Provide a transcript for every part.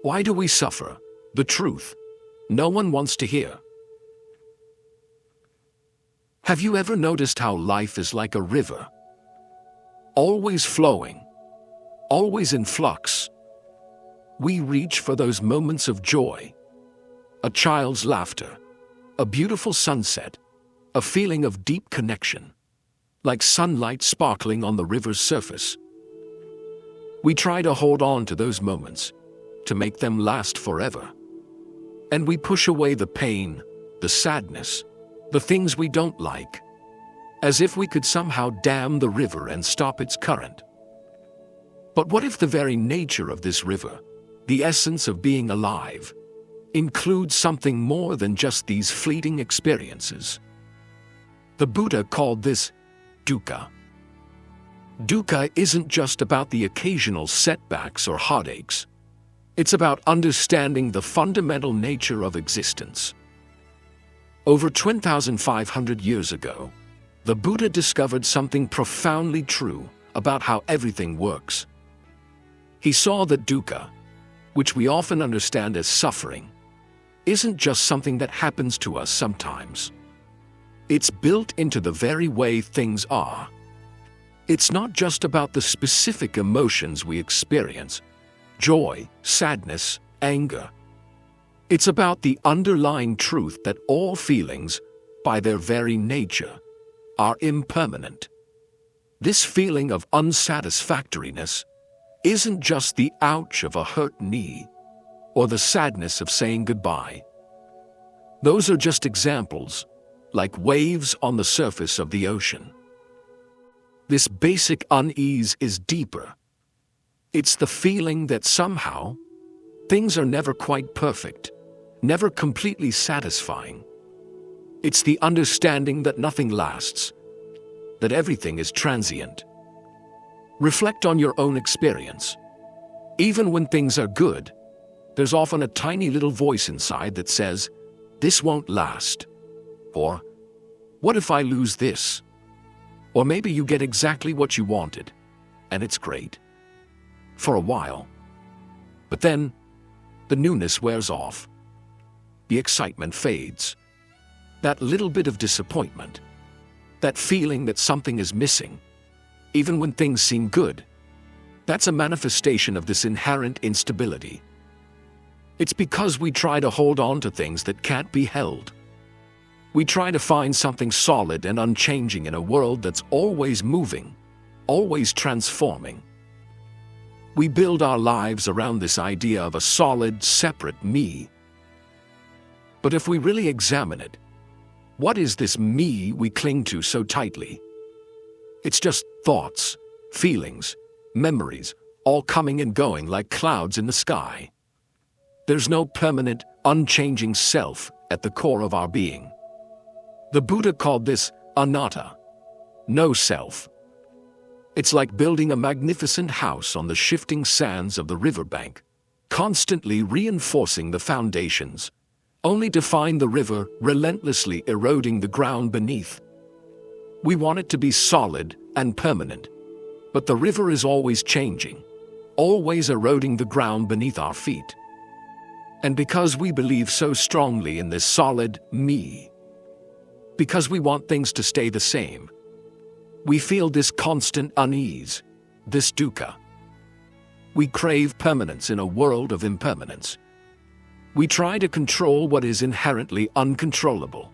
Why do we suffer? The truth no one wants to hear. Have you ever noticed how life is like a river? Always flowing, always in flux. We reach for those moments of joy, a child's laughter, a beautiful sunset, a feeling of deep connection, like sunlight sparkling on the river's surface. We try to hold on to those moments, to make them last forever. And we push away the pain, the sadness, the things we don't like, as if we could somehow dam the river and stop its current. But what if the very nature of this river, the essence of being alive, includes something more than just these fleeting experiences? The Buddha called this dukkha. Dukkha isn't just about the occasional setbacks or heartaches. It's about understanding the fundamental nature of existence. Over 2,500 years ago, the Buddha discovered something profoundly true about how everything works. He saw that dukkha, which we often understand as suffering, isn't just something that happens to us sometimes. It's built into the very way things are. It's not just about the specific emotions we experience, joy, sadness, anger. It's about the underlying truth that all feelings, by their very nature, are impermanent. This feeling of unsatisfactoriness isn't just the ouch of a hurt knee or the sadness of saying goodbye. Those are just examples, like waves on the surface of the ocean. This basic unease is deeper. It's the feeling that somehow things are never quite perfect, never completely satisfying. It's the understanding that nothing lasts, that everything is transient. Reflect on your own experience. Even when things are good, there's often a tiny little voice inside that says, "This won't last." Or, "What if I lose this?" Or maybe you get exactly what you wanted, and it's great. For a while. But then, the newness wears off. The excitement fades. That little bit of disappointment, that feeling that something is missing, even when things seem good, that's a manifestation of this inherent instability. It's because we try to hold on to things that can't be held. We try to find something solid and unchanging in a world that's always moving, always transforming. We build our lives around this idea of a solid, separate me. But if we really examine it, what is this me we cling to so tightly? It's just thoughts, feelings, memories, all coming and going like clouds in the sky. There's no permanent, unchanging self at the core of our being. The Buddha called this anatta, no self. It's like building a magnificent house on the shifting sands of the riverbank, constantly reinforcing the foundations, only to find the river relentlessly eroding the ground beneath. We want it to be solid and permanent, but the river is always changing, always eroding the ground beneath our feet. And because we believe so strongly in this solid me, because we want things to stay the same, we feel this constant unease, this dukkha. We crave permanence in a world of impermanence. We try to control what is inherently uncontrollable.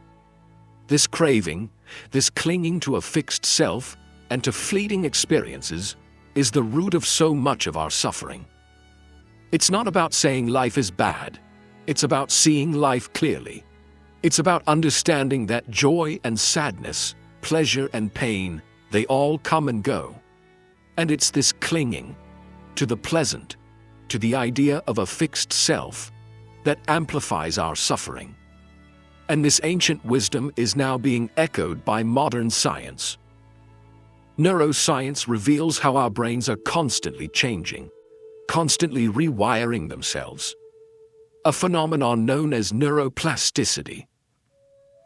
This craving, this clinging to a fixed self and to fleeting experiences, is the root of so much of our suffering. It's not about saying life is bad. It's about seeing life clearly. It's about understanding that joy and sadness, pleasure and pain, they all come and go. And it's this clinging to the pleasant, to the idea of a fixed self, that amplifies our suffering. And this ancient wisdom is now being echoed by modern science. Neuroscience reveals how our brains are constantly changing, constantly rewiring themselves. A phenomenon known as neuroplasticity.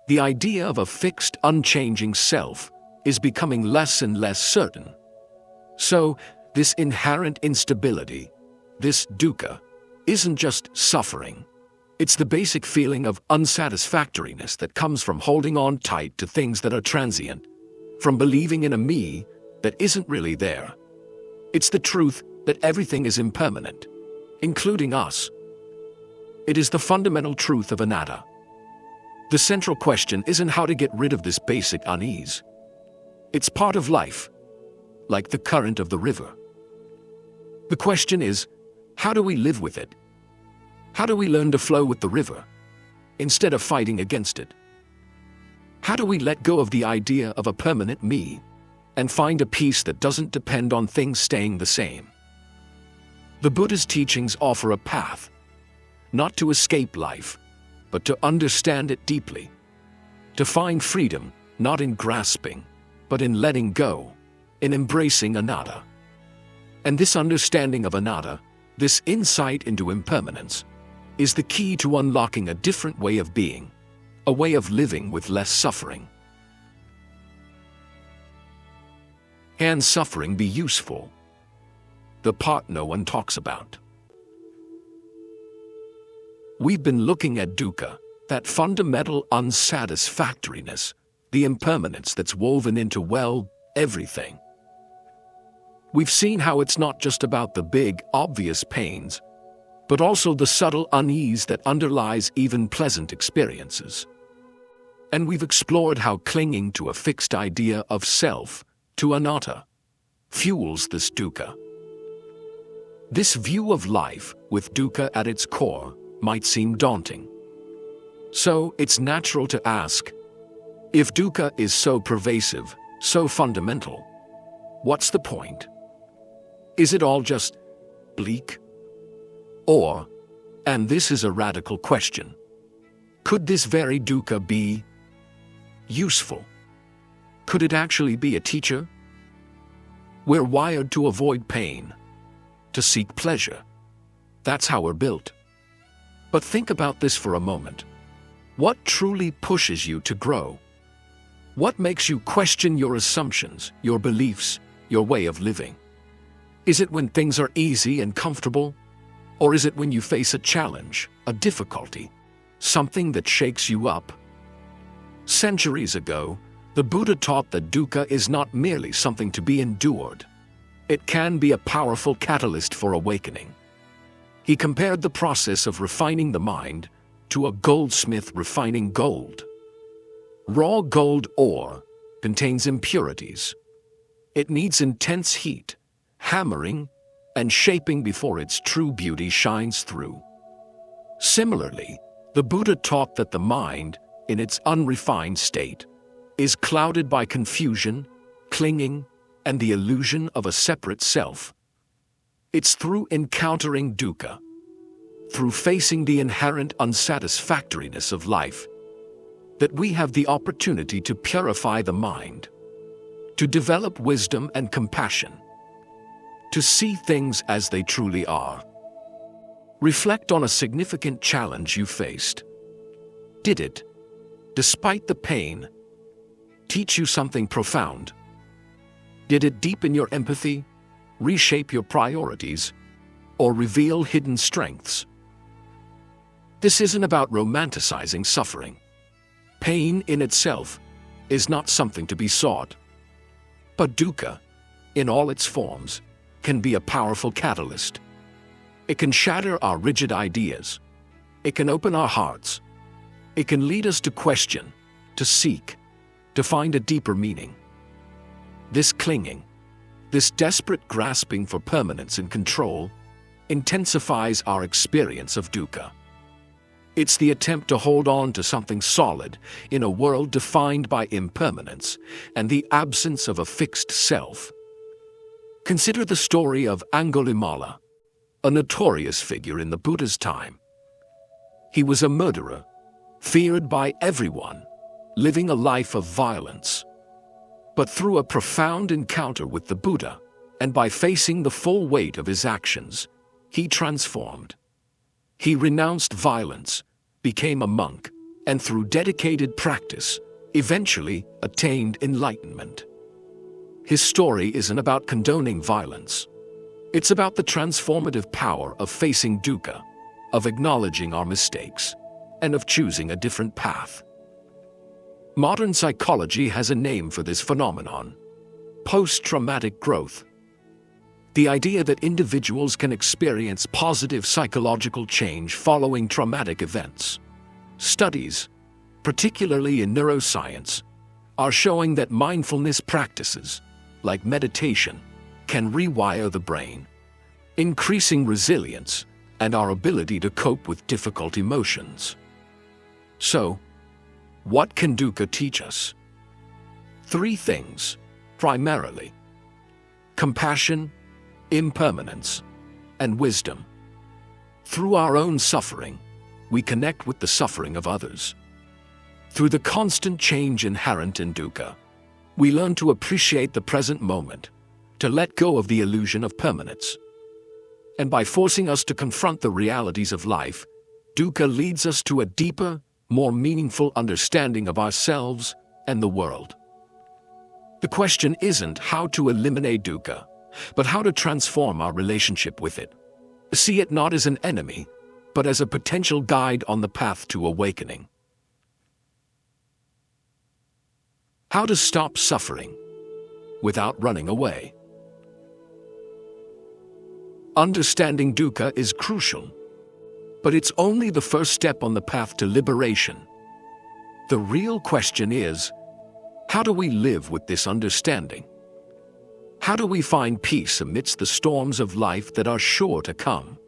The idea of a fixed, unchanging self is becoming less and less certain. So, this inherent instability, this dukkha, isn't just suffering. It's the basic feeling of unsatisfactoriness that comes from holding on tight to things that are transient, from believing in a me that isn't really there. It's the truth that everything is impermanent, including us. It is the fundamental truth of anatta. The central question isn't how to get rid of this basic unease. It's part of life, like the current of the river. The question is, how do we live with it? How do we learn to flow with the river, instead of fighting against it? How do we let go of the idea of a permanent me, and find a peace that doesn't depend on things staying the same? The Buddha's teachings offer a path, not to escape life, but to understand it deeply. To find freedom, not in grasping, but in letting go, in embracing anatta. And this understanding of anatta, this insight into impermanence, is the key to unlocking a different way of being, a way of living with less suffering. Can suffering be useful? The part no one talks about. We've been looking at dukkha, that fundamental unsatisfactoriness, the impermanence that's woven into, well, everything. We've seen how it's not just about the big, obvious pains, but also the subtle unease that underlies even pleasant experiences. And we've explored how clinging to a fixed idea of self, to anatta, fuels this dukkha. This view of life, with dukkha at its core, might seem daunting. So it's natural to ask, if dukkha is so pervasive, so fundamental, what's the point? Is it all just bleak? Or, and this is a radical question, could this very dukkha be useful? Could it actually be a teacher? We're wired to avoid pain, to seek pleasure. That's how we're built. But think about this for a moment. What truly pushes you to grow? What makes you question your assumptions, your beliefs, your way of living? Is it when things are easy and comfortable? Or is it when you face a challenge, a difficulty, something that shakes you up? Centuries ago, the Buddha taught that dukkha is not merely something to be endured. It can be a powerful catalyst for awakening. He compared the process of refining the mind to a goldsmith refining gold. Raw gold ore contains impurities. It needs intense heat, hammering, and shaping before its true beauty shines through. Similarly, the Buddha taught that the mind, in its unrefined state, is clouded by confusion, clinging, and the illusion of a separate self. It's through encountering dukkha, through facing the inherent unsatisfactoriness of life, that we have the opportunity to purify the mind, to develop wisdom and compassion, to see things as they truly are. Reflect on a significant challenge you faced. Did it, despite the pain, teach you something profound? Did it deepen your empathy, reshape your priorities, or reveal hidden strengths? This isn't about romanticizing suffering. Pain in itself is not something to be sought. But dukkha, in all its forms, can be a powerful catalyst. It can shatter our rigid ideas. It can open our hearts. It can lead us to question, to seek, to find a deeper meaning. This clinging, this desperate grasping for permanence and control, intensifies our experience of dukkha. It's the attempt to hold on to something solid in a world defined by impermanence and the absence of a fixed self. Consider the story of Angulimala, a notorious figure in the Buddha's time. He was a murderer, feared by everyone, living a life of violence. But through a profound encounter with the Buddha, and by facing the full weight of his actions, he transformed. He renounced violence, became a monk, and through dedicated practice, eventually attained enlightenment. His story isn't about condoning violence. It's about the transformative power of facing dukkha, of acknowledging our mistakes, and of choosing a different path. Modern psychology has a name for this phenomenon: post-traumatic growth. The idea that individuals can experience positive psychological change following traumatic events. Studies, particularly in neuroscience, are showing that mindfulness practices, like meditation, can rewire the brain, increasing resilience and our ability to cope with difficult emotions. So, what can dukkha teach us? 3 things, primarily: compassion, impermanence, and wisdom. Through our own suffering, we connect with the suffering of others. Through the constant change inherent in dukkha, we learn to appreciate the present moment, to let go of the illusion of permanence. And by forcing us to confront the realities of life, dukkha leads us to a deeper, more meaningful understanding of ourselves and the world. The question isn't how to eliminate dukkha, but how to transform our relationship with it. See it not as an enemy, but as a potential guide on the path to awakening. How to stop suffering without running away. Understanding dukkha is crucial, but it's only the first step on the path to liberation. The real question is, how do we live with this understanding? How do we find peace amidst the storms of life that are sure to come?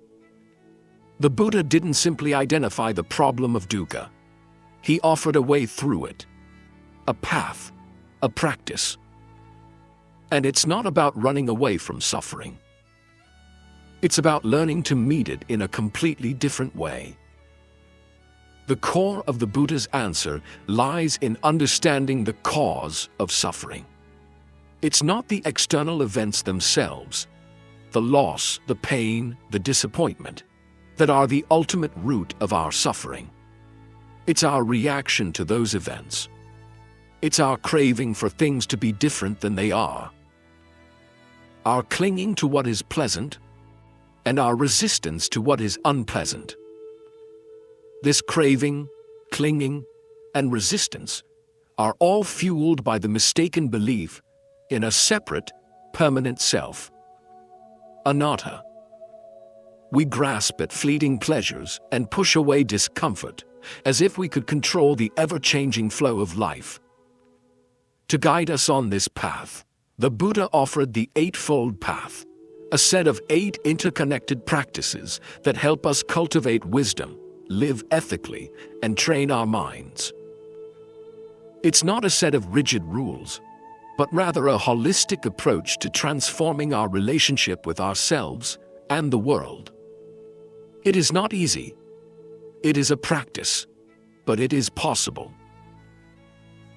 The Buddha didn't simply identify the problem of dukkha. He offered a way through it, a path, a practice. And it's not about running away from suffering. It's about learning to meet it in a completely different way. The core of the Buddha's answer lies in understanding the cause of suffering. It's not the external events themselves, the loss, the pain, the disappointment, that are the ultimate root of our suffering. It's our reaction to those events. It's our craving for things to be different than they are. Our clinging to what is pleasant, and our resistance to what is unpleasant. This craving, clinging, and resistance are all fueled by the mistaken belief in a separate, permanent self, anatta. We grasp at fleeting pleasures and push away discomfort, as if we could control the ever-changing flow of life. To guide us on this path, the Buddha offered the Eightfold Path, a set of 8 interconnected practices that help us cultivate wisdom, live ethically, and train our minds. It's not a set of rigid rules, but rather a holistic approach to transforming our relationship with ourselves and the world. It is not easy. It is a practice, but it is possible.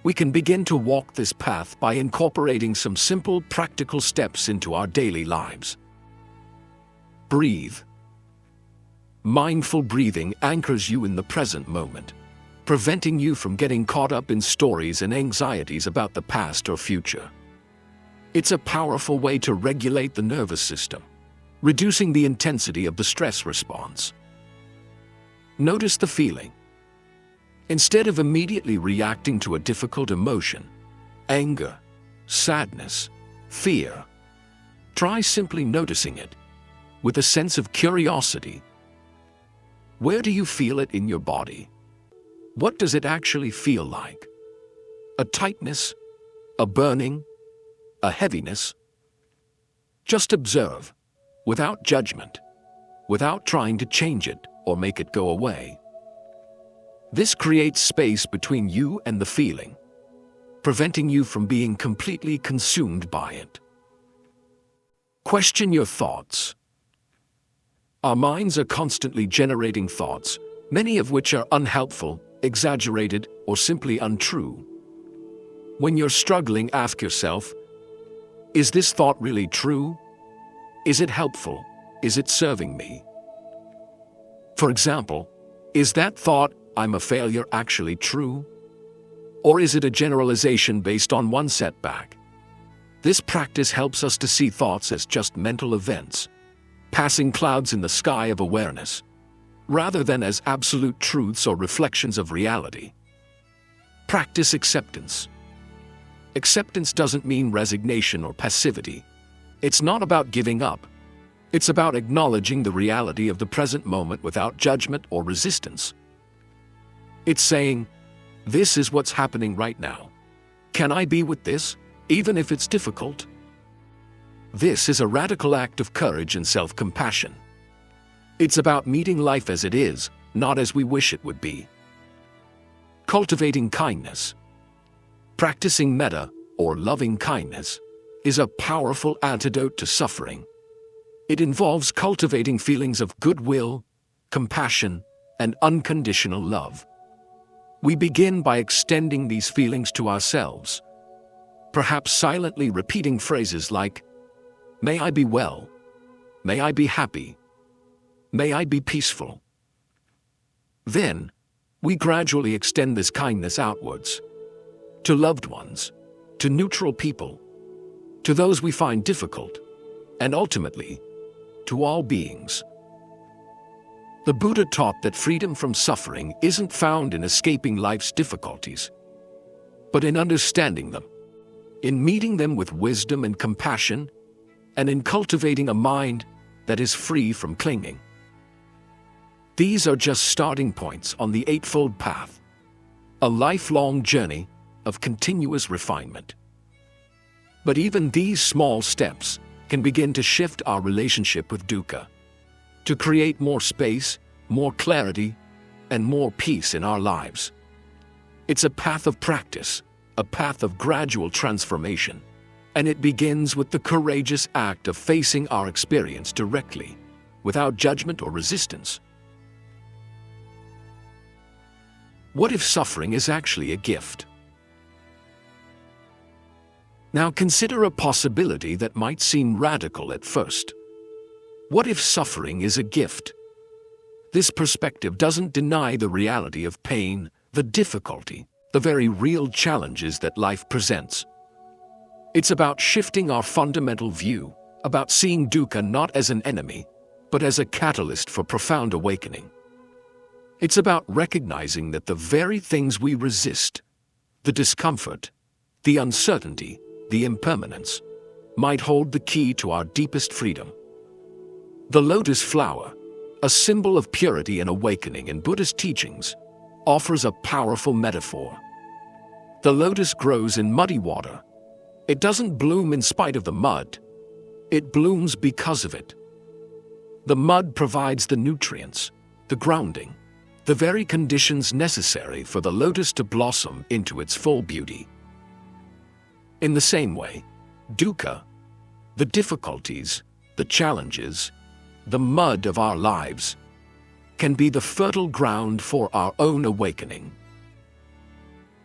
We can begin to walk this path by incorporating some simple, practical steps into our daily lives. Breathe. Mindful breathing anchors you in the present moment, preventing you from getting caught up in stories and anxieties about the past or future. It's a powerful way to regulate the nervous system, reducing the intensity of the stress response. Notice the feeling. Instead of immediately reacting to a difficult emotion, anger, sadness, fear, try simply noticing it with a sense of curiosity. Where do you feel it in your body? What does it actually feel like? A tightness? A burning? A heaviness? Just observe, without judgment, without trying to change it or make it go away. This creates space between you and the feeling, preventing you from being completely consumed by it. Question your thoughts. Our minds are constantly generating thoughts, many of which are unhelpful, exaggerated, or simply untrue. When you're struggling, ask yourself, is this thought really true? Is it helpful? Is it serving me? For example, is that thought, I'm a failure, actually true? Or is it a generalization based on one setback? This practice helps us to see thoughts as just mental events, passing clouds in the sky of awareness, rather than as absolute truths or reflections of reality. Practice acceptance. Acceptance doesn't mean resignation or passivity. It's not about giving up. It's about acknowledging the reality of the present moment without judgment or resistance. It's saying, this is what's happening right now. Can I be with this, even if it's difficult? This is a radical act of courage and self-compassion. It's about meeting life as it is, not as we wish it would be. Cultivating kindness. Practicing metta, or loving kindness, is a powerful antidote to suffering. It involves cultivating feelings of goodwill, compassion, and unconditional love. We begin by extending these feelings to ourselves, perhaps silently repeating phrases like, "May I be well. May I be happy. May I be peaceful." Then, we gradually extend this kindness outwards, to loved ones, to neutral people, to those we find difficult, and ultimately, to all beings. The Buddha taught that freedom from suffering isn't found in escaping life's difficulties, but in understanding them, in meeting them with wisdom and compassion, and in cultivating a mind that is free from clinging. These are just starting points on the Eightfold Path, a lifelong journey of continuous refinement. But even these small steps can begin to shift our relationship with dukkha, to create more space, more clarity, and more peace in our lives. It's a path of practice, a path of gradual transformation, and it begins with the courageous act of facing our experience directly, without judgment or resistance. What if suffering is actually a gift? Now consider a possibility that might seem radical at first. What if suffering is a gift? This perspective doesn't deny the reality of pain, the difficulty, the very real challenges that life presents. It's about shifting our fundamental view, about seeing dukkha not as an enemy, but as a catalyst for profound awakening. It's about recognizing that the very things we resist, the discomfort, the uncertainty, the impermanence, might hold the key to our deepest freedom. The lotus flower, a symbol of purity and awakening in Buddhist teachings, offers a powerful metaphor. The lotus grows in muddy water. It doesn't bloom in spite of the mud. It blooms because of it. The mud provides the nutrients, the grounding, the very conditions necessary for the lotus to blossom into its full beauty. In the same way, dukkha, the difficulties, the challenges, the mud of our lives, can be the fertile ground for our own awakening.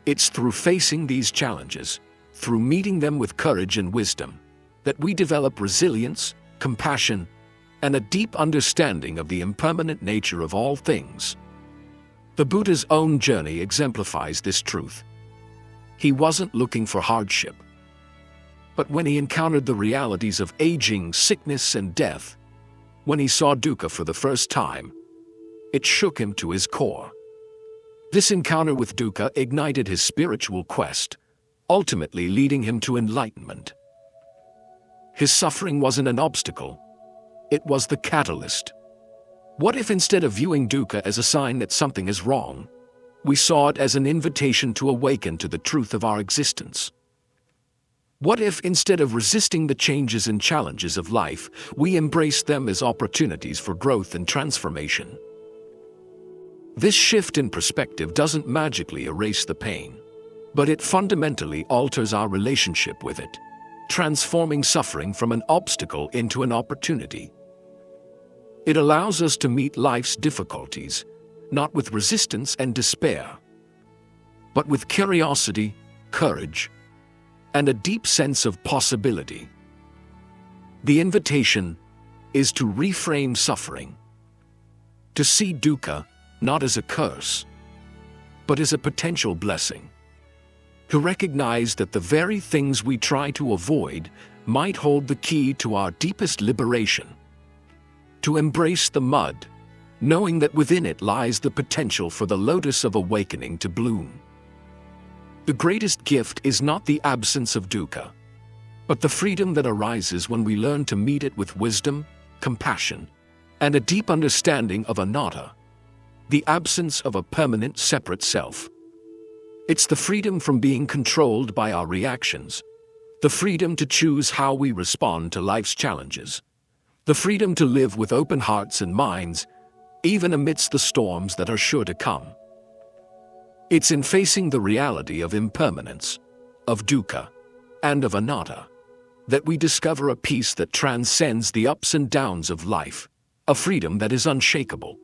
It's through facing these challenges, through meeting them with courage and wisdom, that we develop resilience, compassion, and a deep understanding of the impermanent nature of all things. The Buddha's own journey exemplifies this truth. He wasn't looking for hardship. But when he encountered the realities of aging, sickness, and death, when he saw dukkha for the first time, it shook him to his core. This encounter with dukkha ignited his spiritual quest, ultimately leading him to enlightenment. His suffering wasn't an obstacle. It was the catalyst. What if instead of viewing dukkha as a sign that something is wrong, we saw it as an invitation to awaken to the truth of our existence? What if instead of resisting the changes and challenges of life, we embraced them as opportunities for growth and transformation? This shift in perspective doesn't magically erase the pain, but it fundamentally alters our relationship with it, transforming suffering from an obstacle into an opportunity. It allows us to meet life's difficulties, not with resistance and despair, but with curiosity, courage, and a deep sense of possibility. The invitation is to reframe suffering, to see dukkha not as a curse, but as a potential blessing, to recognize that the very things we try to avoid might hold the key to our deepest liberation, to embrace the mud, knowing that within it lies the potential for the lotus of awakening to bloom. The greatest gift is not the absence of dukkha, but the freedom that arises when we learn to meet it with wisdom, compassion, and a deep understanding of anatta, the absence of a permanent separate self. It's the freedom from being controlled by our reactions, the freedom to choose how we respond to life's challenges, the freedom to live with open hearts and minds, even amidst the storms that are sure to come. It's in facing the reality of impermanence, of dukkha, and of anatta, that we discover a peace that transcends the ups and downs of life, a freedom that is unshakable.